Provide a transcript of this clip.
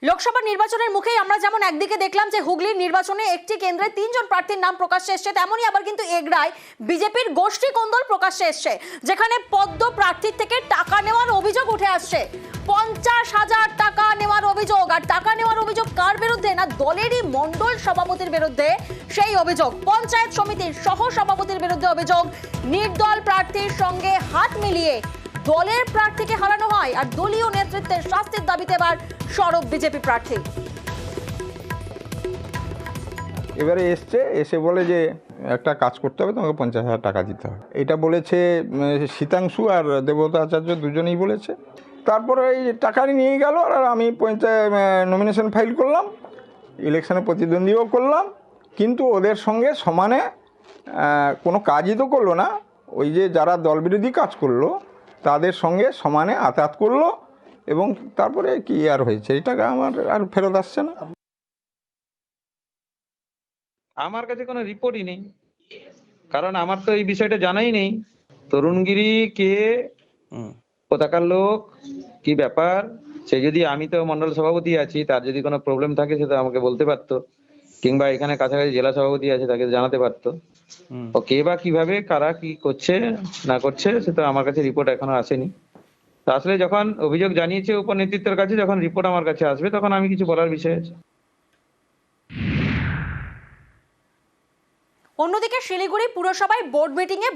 লোকসভা নির্বাচনের মুখেই আমরা যেমন একদিকে দেখলাম যে হুগলির নির্বাচনে একটি কেন্দ্রে 3 জন প্রার্থীর নাম প্রকাশ্যে এসেছে, তেমনই আবার কিন্তু এগরায় বিজেপির গোষ্ঠী কোন্দল প্রকাশ্যে এসেছে, যেখানে পদ্ম প্রার্থীর থেকে টাকা নেওয়ার অভিযোগ উঠে আসছে। 50,000 টাকা নেওয়ার অভিযোগ। আর টাকা নেওয়ার অভিযোগ কার বিরুদ্ধে? না দলেরই মণ্ডল সভাপতির বিরুদ্ধে সেই অভিযোগ। পঞ্চায়েত সমিতির সহ সভাপতির বিরুদ্ধে অভিযোগ। নির্দল প্রার্থীর সঙ্গে হাত মিলিয়ে দলের প্রার্থীকে হারানো হয়, আর দলীয় নেতৃত্বের শাস্তির দাবিতে এবার সরব বিজেপি প্রার্থী। এবারে এসে বলে যে একটা কাজ করতে হবে, তোমাকে 50,000 টাকা দিতে হবে। এটা বলেছে শীতাংশু আর দেবতা আচার্য, দুজনেই বলেছে। তারপরে এই টাকা নিয়ে গেল, আর আমি নমিনেশন ফাইল করলাম, ইলেকশনে প্রতিদ্বন্দ্বীও করলাম, কিন্তু ওদের সঙ্গে সমানে কোনো কাজই তো করলো না। ওই যে যারা দলবিরোধী কাজ করলো তাদের সঙ্গে সমানে আতাত করলো, এবং তারপরে কি আর হয়েছে, এই টাকা আমার আর ফেরত আসছে না। আমার কাছে কোনো রিপোর্টই নেই, কারণ আমার তো এই বিষয়টা জানাই নেই। তরুণগিরি কে, কোথাকার লোক, কি ব্যাপার, সে যদি, আমি তো মন্ডল সভাপতি আছি, তার যদি কোনো প্রবলেম থাকে সে তো আমাকে বলতে পারতো, কিংবা এখানে কাছাকাছি জেলা সভাপতি আছে তাকে জানাতে পারতো। ও কে বা কিভাবে কারা কি করছে না করছে সে তো আমার কাছে রিপোর্ট এখনো আসেনি। তা আসলে যখন অভিযোগ জানিয়েছে উপর নেতৃত্বের কাছে, যখন রিপোর্ট আমার কাছে আসবে তখন আমি কিছু বলার বিষয় আছে। অন্যদিকে শিলিগুড়ি পুরসভায় বোর্ড মিটিং এ